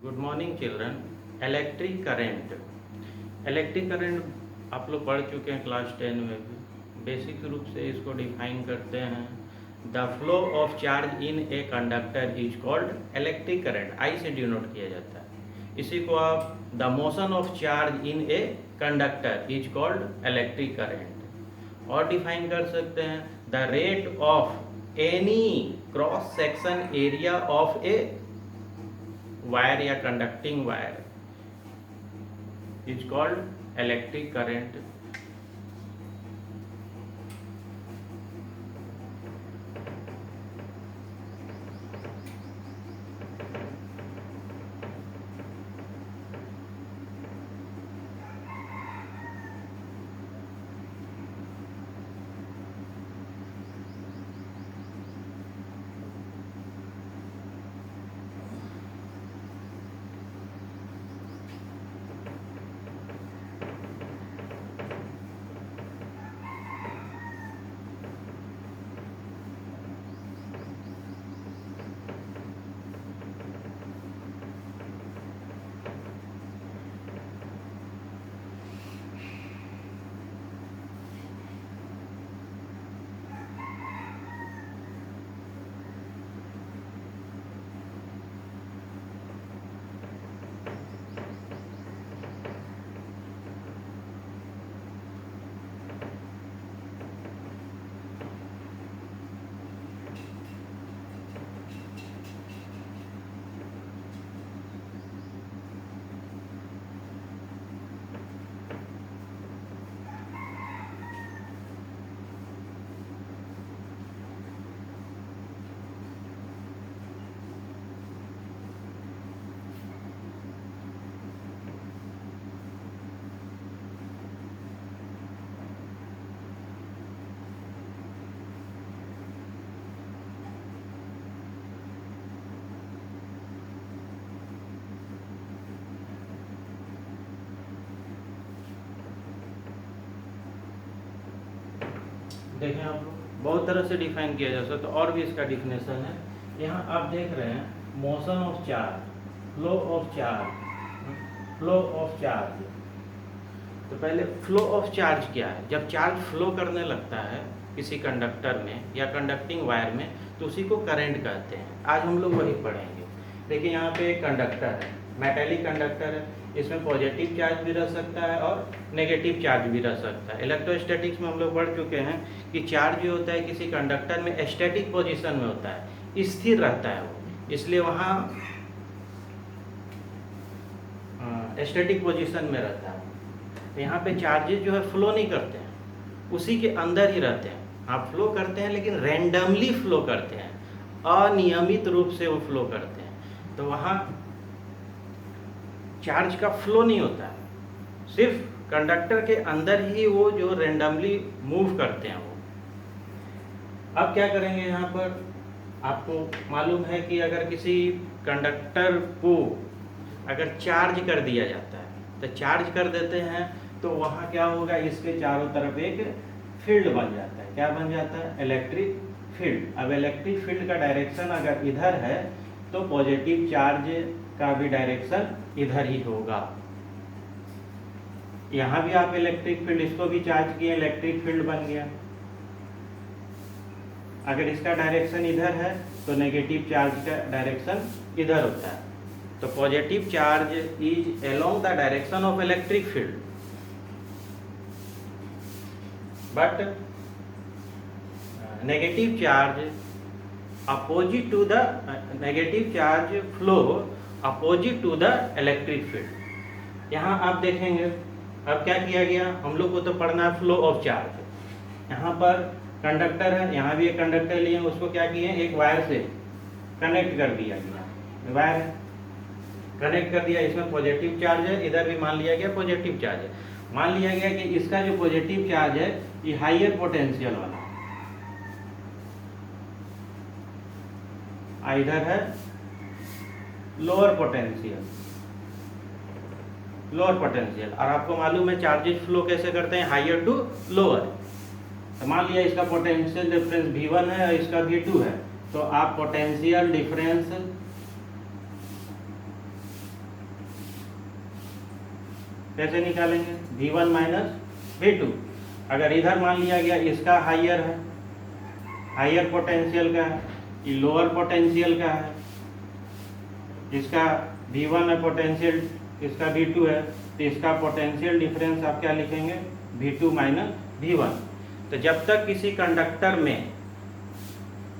Good morning children. Electric current आप लोग पढ़ चुके हैं क्लास 10 में भी। बेसिक रूप से इसको डिफाइन करते हैं, the flow of charge in a conductor is called electric current. I से डिनोट किया जाता है। इसी को आप the motion of charge in a conductor is called electric current. और डिफाइन कर सकते हैं, the rate of any cross section area of a wire या conducting wire is called electric current. देखें आप लोग, बहुत तरह से डिफाइन किया जा सकता है, तो और भी इसका डिफिनेशन है। यहाँ आप देख रहे हैं motion of charge, flow of charge, flow of charge. तो पहले फ्लो ऑफ चार्ज क्या है? जब चार्ज फ्लो करने लगता है किसी कंडक्टर में या कंडक्टिंग वायर में, तो उसी को करंट कहते हैं। आज हम लोग वही पढ़ेंगे। देखिए यहाँ पे एक कंडक्टर है, मेटेलिक कंडक्टर है। इसमें पॉजिटिव चार्ज भी रह सकता है और नेगेटिव चार्ज भी रह सकता है। इलेक्ट्रोस्टैटिक्स में हम लोग पढ़ चुके हैं कि चार्ज जो होता है किसी कंडक्टर में स्टैटिक पोजीशन में होता है, स्थिर रहता है वो, इसलिए वहाँ स्टैटिक पोजीशन में रहता है। तो यहाँ पे चार्जेस जो है फ्लो नहीं करते हैं, उसी के अंदर ही रहते हैं। आप फ्लो करते हैं लेकिन रैंडमली फ्लो करते हैं, अनियमित रूप से वो फ्लो करते हैं। तो वहाँ चार्ज का फ्लो नहीं होता है, सिर्फ कंडक्टर के अंदर ही वो जो रैंडमली मूव करते हैं वो। अब क्या करेंगे, यहाँ पर आपको मालूम है कि अगर किसी कंडक्टर को अगर चार्ज कर दिया जाता है, तो चार्ज कर देते हैं तो वहाँ क्या होगा, इसके चारों तरफ एक फील्ड बन जाता है। क्या बन जाता है? Electric field. अब इलेक्ट्रिक फील्ड का डायरेक्शन अगर इधर है तो पॉजिटिव चार्ज का भी डायरेक्शन इधर ही होगा। यहाँ भी आप इलेक्ट्रिक फील्ड, इसको भी चार्ज किए, इलेक्ट्रिक फील्ड बन गया। अगर इसका डायरेक्शन इधर है तो नेगेटिव चार्ज का डायरेक्शन इधर होता है। तो positive charge is along the direction of electric field, but negative charge opposite to the negative charge flow opposite to the electric field. यहाँ आप देखेंगे अब क्या किया गया, हम लोग को तो पढ़ना है फ्लो ऑफ चार्ज। यहाँ पर कंडक्टर है, यहाँ भी एक कंडक्टर लिए, उसको क्या किए, एक वायर से कनेक्ट कर दिया गया। वायर कनेक्ट कर दिया, इसमें पॉजिटिव चार्ज है, इधर भी मान लिया गया पॉजिटिव चार्ज है। मान लिया गया कि इसका जो पॉजिटिव चार्ज है ये हाईयर पोटेंशियल वाला, इधर है लोअर पोटेंशियल, और आपको मालूम है चार्जेस फ्लो कैसे करते हैं, हाईयर टू लोअर। तो मान लिया इसका पोटेंशियल डिफरेंस V1 है और इसका V2 है, तो आप पोटेंशियल डिफरेंस कैसे निकालेंगे? V1 minus V2। अगर इधर मान लिया गया इसका हाइयर है, हाइयर पोटेंशियल का है, ये लोअर पोटेंशियल का है, इसका V1 है पोटेंशियल, इसका V2 है, तो इसका पोटेंशियल डिफरेंस आप क्या लिखेंगे? V2 minus V1। तो जब तक किसी कंडक्टर में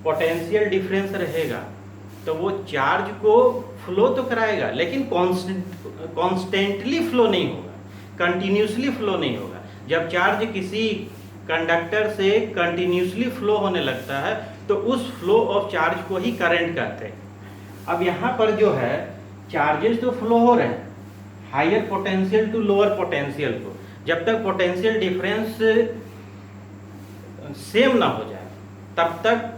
पोटेंशियल डिफरेंस रहेगा तो वो चार्ज को फ्लो तो कराएगा, लेकिन कॉन्स्टेंटली फ्लो नहीं होगा, कंटिन्यूसली फ्लो नहीं होगा। जब चार्ज किसी कंडक्टर से कंटिन्यूसली फ्लो होने लगता है तो उस फ्लो ऑफ चार्ज को ही करंट कहते हैं। अब यहाँ पर जो है चार्जेस तो फ्लो हो रहे हैं higher potential to lower potential को, जब तक पोटेंशियल डिफरेंस सेम ना हो जाए तब तक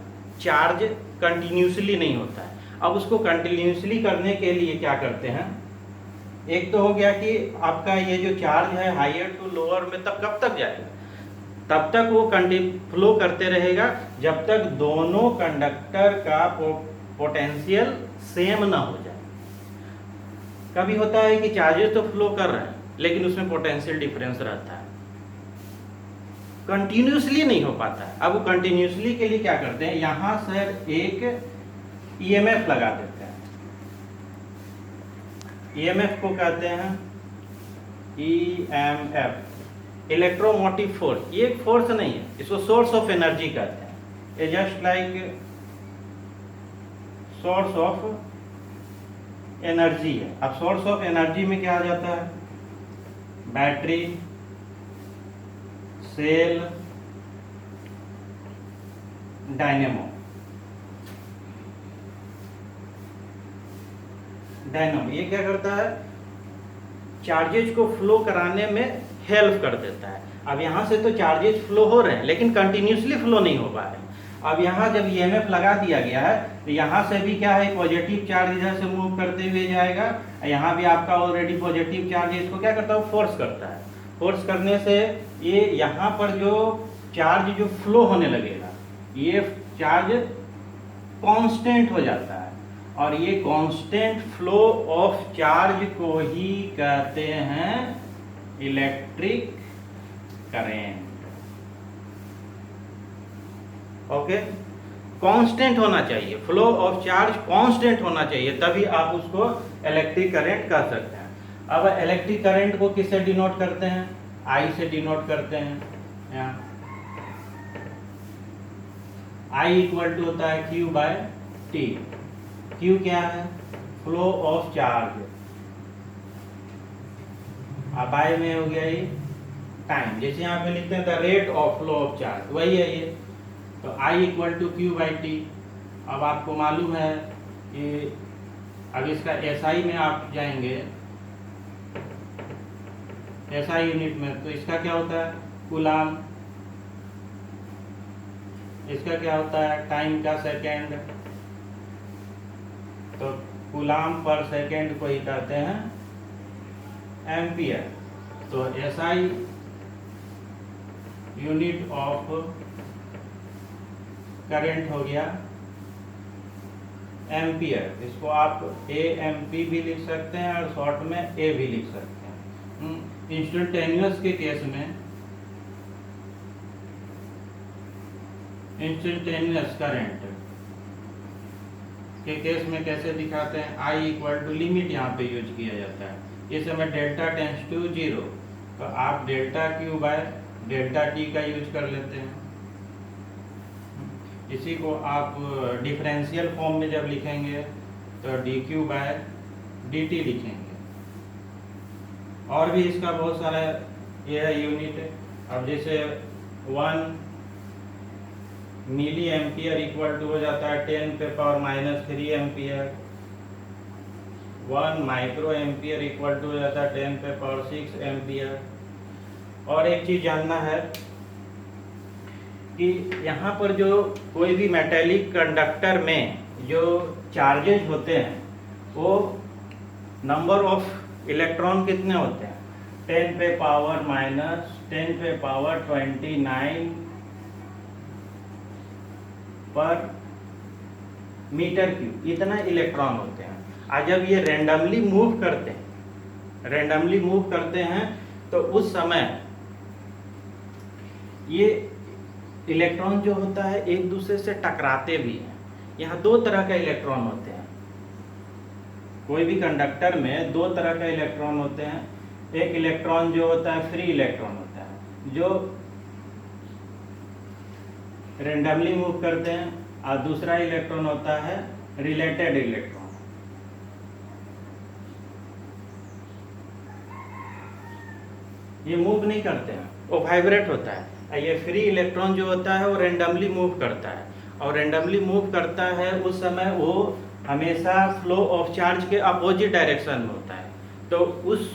चार्ज कंटिन्यूसली नहीं होता है। अब उसको कंटिन्यूसली करने के लिए क्या करते हैं? एक तो हो गया कि आपका ये जो चार्ज है हायर टू लोअर में तब कब तक जाएगा? तब तक वो फ्लो करते रहेगा जब तक दोनों कंडक्टर का पोटेंशियल सेम ना हो जाए। कभी होता है कि चार्जेस तो फ्लो कर रहे हैं लेकिन उसमें पोटेंशियल डिफरेंस रहता है, कंटिन्यूसली नहीं हो पाता है। अब वो कंटिन्यूसली के लिए क्या करते हैं? यहां से एक ईएमएफ लगा देते हैं। ईएमएफ को कहते हैं ईएमएफ, इलेक्ट्रोमोटिव फोर्स। ये एक फोर्स नहीं है, इसको सोर्स ऑफ एनर्जी कहते हैं। ये just like source of energy है। अब सोर्स ऑफ एनर्जी में क्या आ जाता है? Battery, cell, dynamo. ये क्या करता है? चार्जेज को फ्लो कराने में हेल्प कर देता है। अब यहाँ से तो चार्जेज फ्लो हो रहे हैं लेकिन कंटिन्यूसली फ्लो नहीं हो पा रहे हैं। अब यहाँ जब ईएमएफ लगा दिया गया है तो यहाँ से भी क्या है? पॉजिटिव चार्ज इधर से मूव करते हुए जाएगा, यहाँ भी आपका ऑलरेडी पॉजिटिव चार्ज है, इसको क्या करता है? फोर्स करता है। फोर्स करने से ये यहाँ पर जो चार्ज जो फ्लो होने लगेगा ये चार्ज कांस्टेंट हो जाता है, और ये कांस्टेंट फ्लो ऑफ चार्ज को ही कहते हैं इलेक्ट्रिक करंट। ओके, कांस्टेंट होना चाहिए, फ्लो ऑफ चार्ज कांस्टेंट होना चाहिए, तभी आप उसको इलेक्ट्रिक करंट कह सकते हैं। अब इलेक्ट्रिक करंट को किससे डिनोट करते हैं? आई से डिनोट करते हैं। यहाँ आई इक्वल टू होता है Q बाय टी। Q क्या है? Flow of charge. अब आई में हो गया ये टाइम, जैसे यहाँ पे लिखते हैं the rate of flow of charge, वही है ये। तो I equal to Q by T. अब आपको मालूम है कि अब इसका SI में आप जाएंगे, SI यूनिट में, तो इसका क्या होता है? कूलाम। इसका क्या होता है? टाइम का सेकेंड। तो कूलाम पर सेकेंड को ही कहते हैं एम्पियर। तो SI यूनिट ऑफ करंट हो गया एम्पियर। इसको आप AMP भी लिख सकते हैं और शॉर्ट में A भी लिख सकते हैं। इंस्टेंटेनियस के केस में, इंस्टेंटेनियस करंट के केस में कैसे दिखाते हैं? I इक्वल टू लिमिट यहाँ पे यूज किया जाता है। इस समय डेल्टा टेंड्स टू 0, तो आप delta Q by delta T का यूज कर लेते हैं। इसी को आप डिफरेंशियल फॉर्म में जब लिखेंगे तो dQ बाय dt लिखेंगे। और भी इसका बहुत सारा ये है यूनिट। अब जैसे 1 मिली एम्पियर इक्वल टू हो जाता है 10 पे power -3 ampere. 1 micro ampere equal to हो जाता है 10 पे पावर 6 एम्पियर। और एक चीज जानना है कि यहाँ पर जो कोई भी मेटेलिक कंडक्टर में जो चार्जेज होते हैं वो नंबर ऑफ इलेक्ट्रॉन कितने होते हैं? 10 पे पावर -10 पे पावर 29 पर मीटर क्यूब, इतना इलेक्ट्रॉन होते हैं। और जब ये रेंडमली मूव करते हैं रेंडमली मूव करते हैं तो उस समय ये इलेक्ट्रॉन जो होता है एक दूसरे से टकराते भी हैं। यहाँ दो तरह के इलेक्ट्रॉन होते हैं, कोई भी कंडक्टर में दो तरह के इलेक्ट्रॉन होते हैं। एक इलेक्ट्रॉन जो होता है फ्री इलेक्ट्रॉन होता है, जो रेंडमली मूव करते हैं, और दूसरा इलेक्ट्रॉन होता है रिलेटेड इलेक्ट्रॉन। ये मूव नहीं करते हैं, वो वाइब्रेट होता है। ये फ्री इलेक्ट्रॉन जो होता है वो रेंडमली मूव करता है, और रेंडमली मूव करता है उस समय वो हमेशा फ्लो ऑफ चार्ज के अपोजिट डायरेक्शन में होता है। तो उस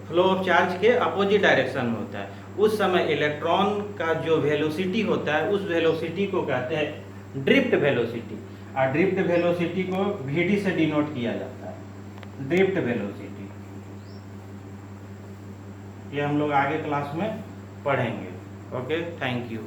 फ्लो ऑफ चार्ज के अपोजिट डायरेक्शन में होता है। उस समय इलेक्ट्रॉन का जो वेलोसिटी होता है उस वेलोसिटी को कहते हैं ड्रिफ्ट वेलोसिटी, और ड्रिफ्ट वेलोसिटी को vd से डिनोट किया जाता है, ड्रिफ्ट वेलोसिटी। ये हम लोग आगे क्लास में पढ़ेंगे। Okay, thank you.